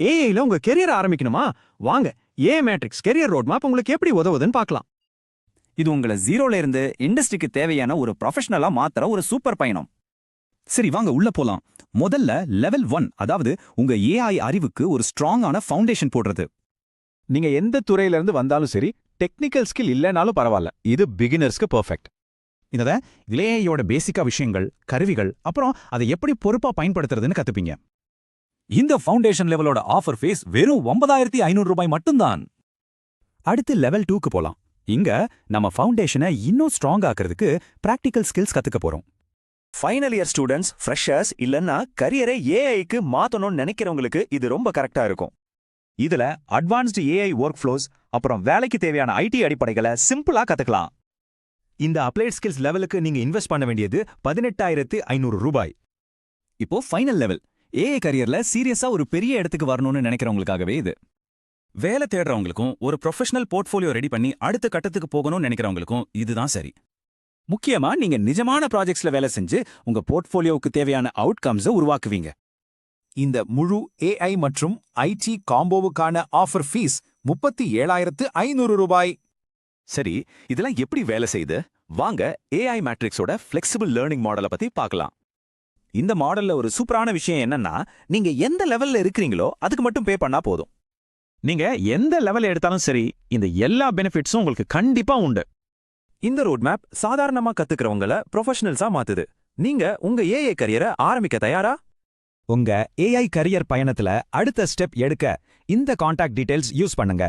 ஏஐல உங்க கெரியர் ஆரம்பிக்கணுமா? வாங்க, A matrix career road map உங்களுக்கு எப்படி உதவுதுன்னு பார்க்கலாம். இது உங்களை ஜீரோல இருந்து இண்டஸ்ட்ரிக்கு தேவையான ஒரு ப்ரொஃபஷனலா மாத்துற ஒரு சூப்பர் பயணம். சரி வாங்க உள்ள போலாம். முதல்ல லெவல் 1, அதாவது உங்க ஏஐ அறிவுக்கு ஒரு ஸ்ட்ராங்கான ஃபவுண்டேஷன் போடுறது. நீங்க எந்த துறையில இருந்து வந்தாலும் சரி, டெக்னிக்கல் ஸ்கில் இல்லைனாலும் பரவாயில்ல, இது பிகினர்ஸ்க்கு பெர்ஃபெக்ட். இந்த ஏஐயோட பேசிக்கா விஷயங்கள், கருவிகள், அப்புறம் அதை எப்படி பொறுப்பா பயன்படுத்துறதுன்னு கத்துப்பீங்க. இந்த ஃபவுண்டேஷன் லெவலோட ஆஃபர் ஃபீஸ் வெறும் 9500 ரூபாய் மட்டும்தான். அடுத்து லெவல் 2க்கு போலாம். இங்க நம்ம ஃபவுண்டேஷனை இன்னும் ஸ்ட்ராங் ஆக்குறதுக்கு பிராக்டிக்கல் ஸ்கில்ஸ் கத்துக்க போறோம். ஃபைனல் இயர் ஸ்டூடெண்ட்ஸ், ஃப்ரெஷர்ஸ் இல்லன்னா கரியரை ஏஐக்கு மாத்தணும்னு நினைக்கிறவங்களுக்கு இது ரொம்ப கரெக்டா இருக்கும். இதுல அட்வான்ஸ்டு ஏஐ ஒர்க் ஃப்ளோஸ், அப்புறம் வேலைக்கு தேவையான ஐடி அடிப்படைகளை சிம்பிளா கத்துக்கலாம். இந்த அப்ளைட் ஸ்கில்ஸ் லெவலுக்கு நீங்க இன்வெஸ்ட் பண்ண வேண்டியது 18,500 ரூபாய். இப்போ ஃபைனல் லெவல் ஏஐ கரியர்ல சீரியஸா ஒரு பெரிய இடத்துக்கு வரணும்னு நினைக்கிறவங்களுக்காகவே இது. வேலை தேடுறவங்களுக்கும் ஒரு ப்ரொஃபஷனல் போர்ட்ஃபோலியோ ரெடி பண்ணி அடுத்த கட்டத்துக்கு போகணும்னு நினைக்கிறவங்களுக்கும் இதுதான் சரி. முக்கியமா நீங்க நிஜமான ப்ராஜெக்ட்ஸ்ல வேலை செஞ்சு உங்க போர்ட்ஃபோலியோவுக்கு தேவையான அவுட்கம்ஸை உருவாக்குவீங்க. இந்த முழு ஏஐ மற்றும் ஐடி காம்போவுக்கான ஆஃபர் ஃபீஸ் 37,500 ரூபாய். சரி, இதெல்லாம் எப்படி வேலை செய்யுது? வாங்க ஏஐ மேட்ரிக்ஸோட ஃபிளெக்சிபிள் லேர்னிங் மாடலை பத்தி பார்க்கலாம். இந்த மாடல்ல ஒரு சூப்பரான விஷயம் என்னன்னா, நீங்க எந்த லெவல்ல இருக்கிறீங்களோ அதுக்கு மட்டும் பே பண்ணா போதும். நீங்க எந்த லெவல் எடுத்தாலும் சரி, இந்த எல்லா பெனிஃபிட்ஸும் உங்களுக்கு கண்டிப்பா உண்டு. இந்த ரோட் மேப் சாதாரணமா கத்துக்கிறவங்கள ப்ரொஃபஷனல்ஸா மாத்துது. நீங்க உங்க ஏஐ கரியரை ஆரம்பிக்க தயாரா? உங்க ஏஐ கரியர் பயணத்துல அடுத்த ஸ்டெப் எடுக்க இந்த கான்டாக்ட் டீடைல்ஸ் யூஸ் பண்ணுங்க.